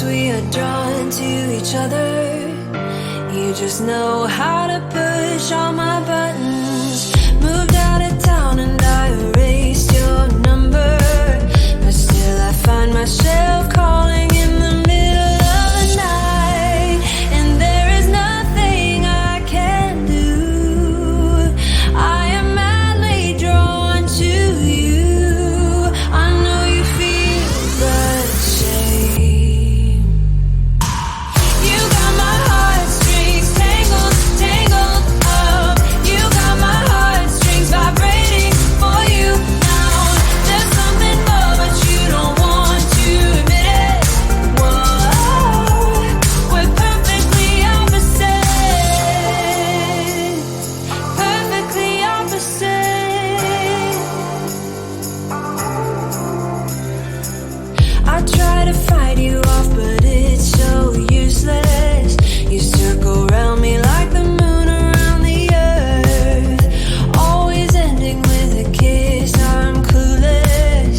times we are drawn to each other. You just know how to push all my buttons. Moved out of town and I erased your number, but still I find myself calling in the middle of the night, and there is nothing I can do. I am madly drawn to you. I know you feel the same. You got my heartstrings tangled, tangled up. You got my heartstrings vibrating for you now. There's something more, but you don't want to admit it. Whoa, we're perfectly opposite. Perfectly opposite. I try to fight you off, but it's so useless. You circle around me like the moon around the earth, always ending with a kiss. I'm clueless.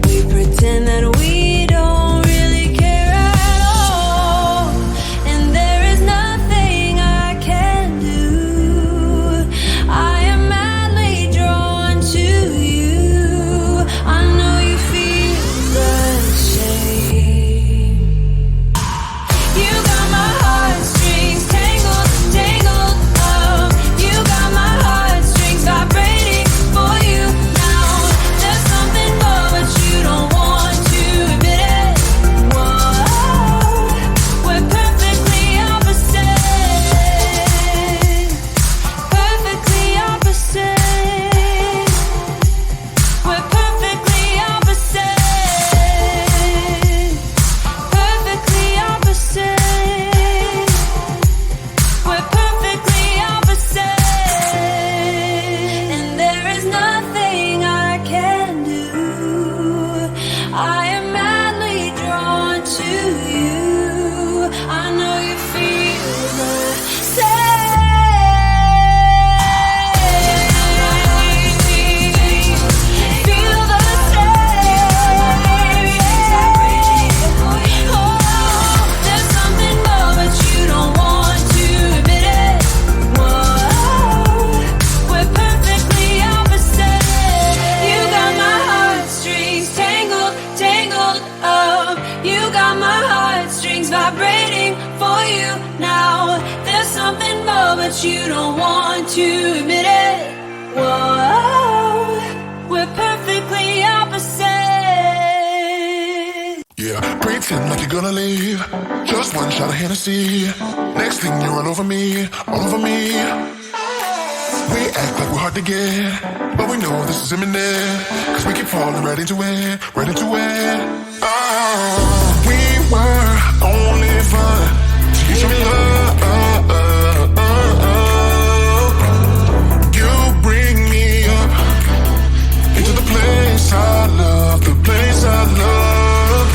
We pretend that we don't really care at all, and there is nothing I can do. I am madly drawn to you. I know you feel the same. You got my heartstrings tangled, tangled up. You got my heartstrings vibrating for you now. There's something more, but you don't want to admit it. Whoa, we're perfectly opposite. Perfectly opposite. We're perfectly opposite. Perfectly opposite. We're perfectly opposite. And there is nothing I can do. I am madly drawn to you. I know you feel the same. Feel the same. Oh, there's something more, but you don't want to admit it. Whoa, we're perfectly opposite. You got my heartstrings tangled, tangled up. You got my heartstrings vibrating for you now. There's something more, but you don't want to admit it. Whoa, we're perfectly opposite. Yeah, pretend like you're gonna leave. Just one shot of Hennessy. Next thing you're all over me, all over me. We act like we're hard to get, but we know this is imminent. Cause we keep falling right into it, right into it. Oh, we were only fun till you show me love. You bring me up into the place I love, the place I love.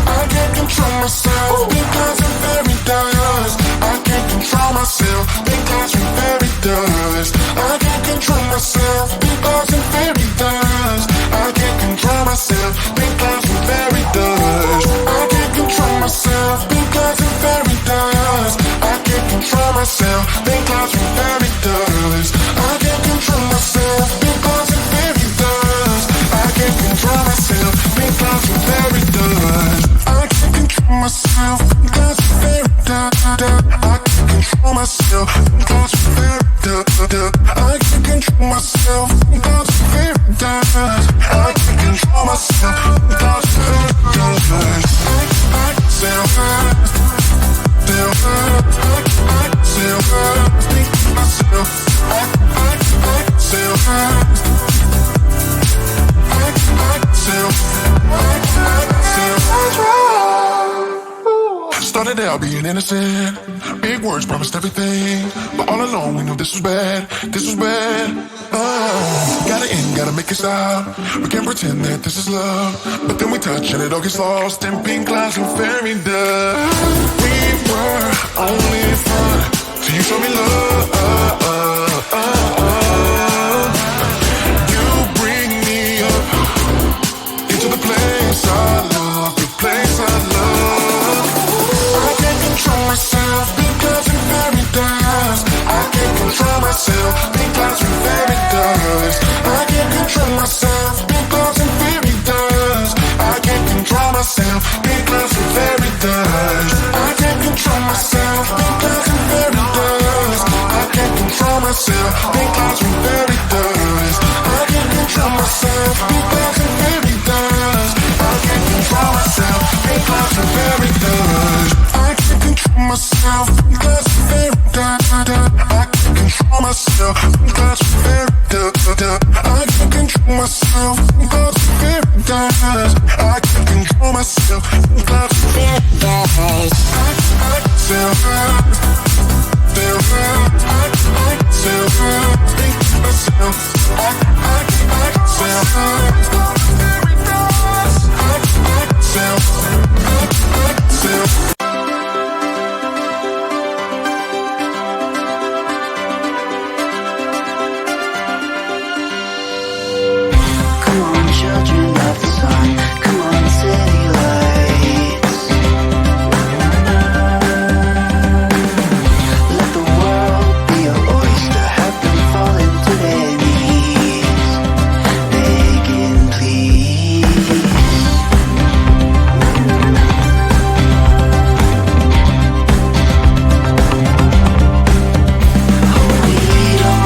I can't control myself because I'm very dust. I can't control myself because I'm very dust. I can't control myself because I'm very dust. I can't control myself because I'm very dust. I can't control myself because I'm very dust. I can't control myself because I'm very dust. I can't control myself because I'm very dust. I can't control myself because I'm very dust. I can't control myself because I'm very dust. I can't control myself because I'm very dust. I can't control myself because I'm very dust. I can't control myself because I'm very dust. I self Started out being innocent, big words promised everything, but all along we knew this was bad, this was bad. Gotta end, gotta make it stop. We can't pretend that this is love, but then we touch and it all gets lost in pink clouds and fairy dust. We were only fun till you show me love. You bring me up into the place I love, the place I love. myself. That's very I can't control myself. That's very I can't control myself. That's very I can't control myself. That's very Come on, children of the sun. Come on, city lights. Let the world be your oyster. Have them fall into their knees, begging please. Oh, we don't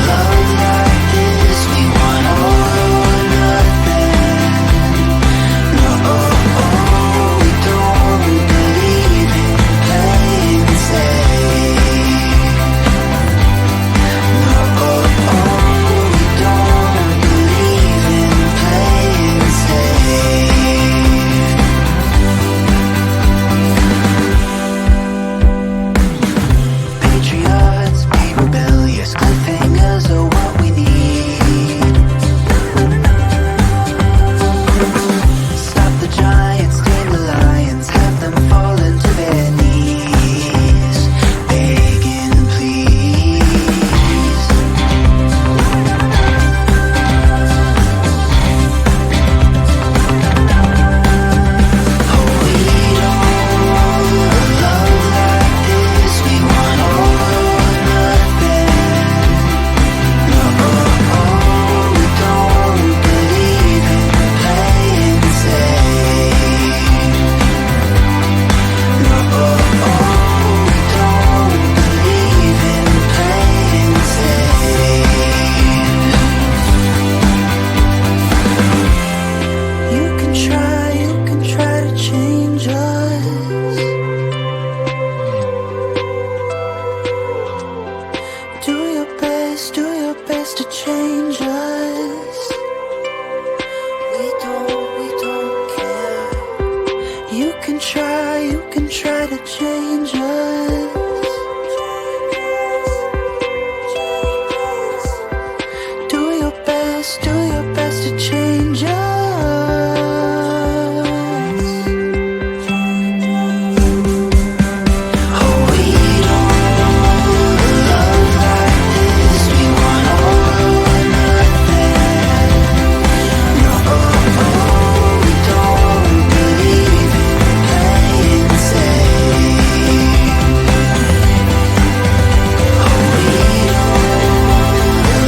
love like this. We want all or nothing. No, we don't believe in playing safe. No, we don't believe in playing safe. Patriots, be rebellious. Cliffhangers are what we need. Stop the giants, tame the lions. Have them fall into their knees, begging please. Oh, we don't love like this. We want all or nothing. No, we don't believe in playing safe. No, we don't believe in playing safe. You can try to change us. Do your best to change us. We don't care. You can try to change us. Do your best to change us. Oh, we don't love like this. We want all or nothing. No, we don't believe in playing safe. Oh, we don't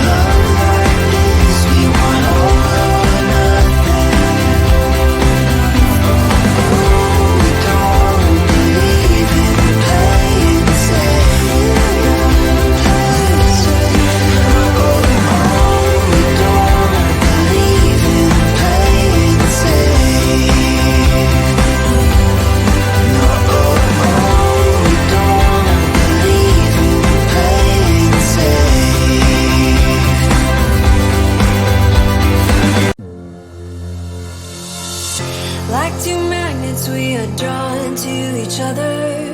love like this. We want all or nothing. We don't believe in playing safe. We don't believe in playing safe. No, we don't believe in playing safe. Like two magnets, we are drawn to each other.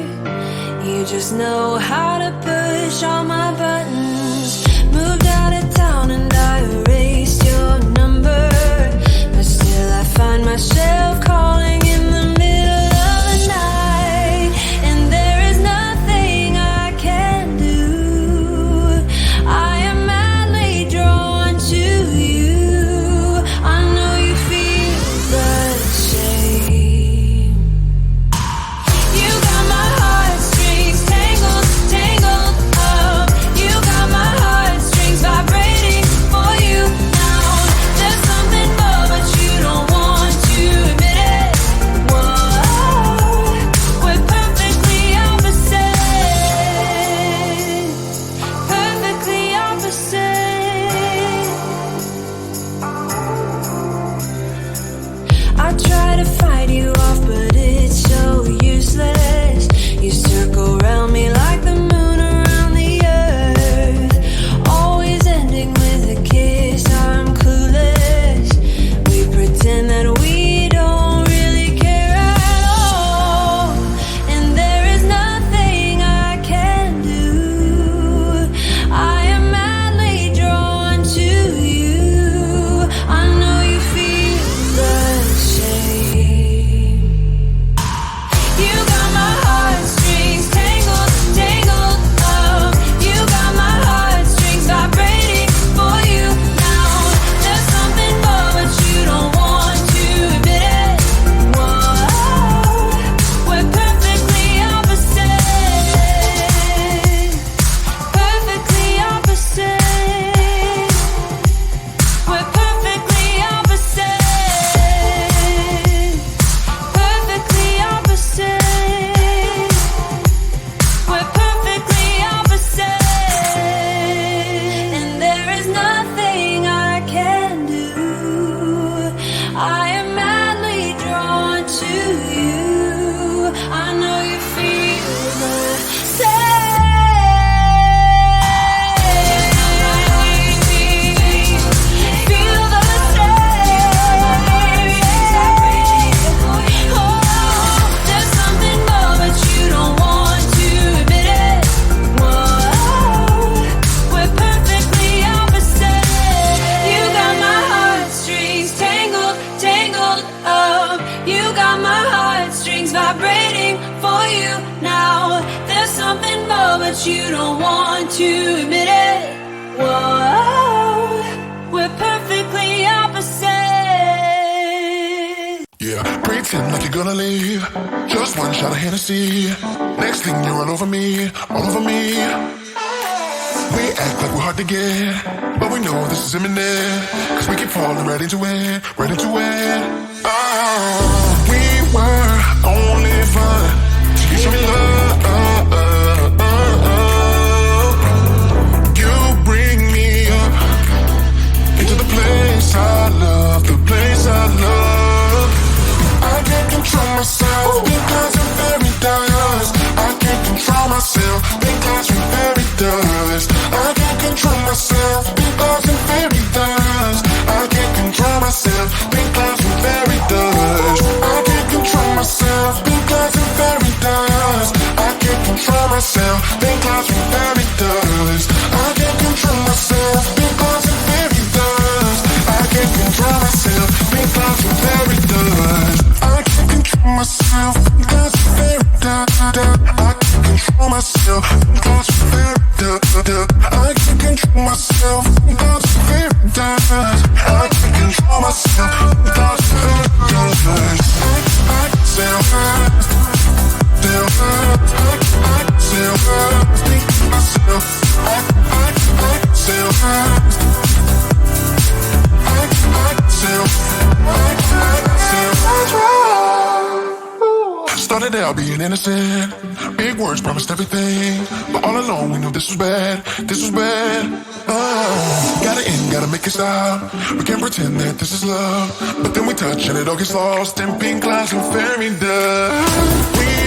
You just know how to push all my buttons. Moved out of town and I erased your number, but still I find myself calling in the middle of the night, and there is nothing I can do. I am madly drawn to you. I know you feel the same. You got my heartstrings tangled up. You got my heartstrings vibrating for you now. There's something more, but you don't want to admit it. something more, but you don't want to admit it. Whoa, we're perfectly opposite. Yeah, pretend like you're gonna leave. Just one shot of Hennessy. Next thing you're all over me, all over me. We act like we're hard to get, but we know this is imminent. Cause we keep falling right into it, right into it. We were only fun till you show me love. You bring me up into the place I love, the place I love. I can't control myself because I'm very dust. I can't control myself because I'm very dust. I can't control myself because I'm very dust. I can't control myself because I'm very dust. I can't control myself because I'm very dust. I can't control myself because I'm very dust. I can't control myself because I'm very dust. I can't control myself because I'm very dust. I can't control myself because I'm very dust. I can't control myself because I'm very dust. I can't control myself because I'm very dust. I can't control myself because I'm very dust. I can sell fast, sell fast. I can sell fast, think myself. I can sell fast. I can sell fast. Started out being innocent. Big words promised everything, but all along we knew this was bad. This was bad. Gotta end, gotta make it stop. We can't pretend that this is love, but then we touch and it all gets lost in pink clouds and fairy dust. We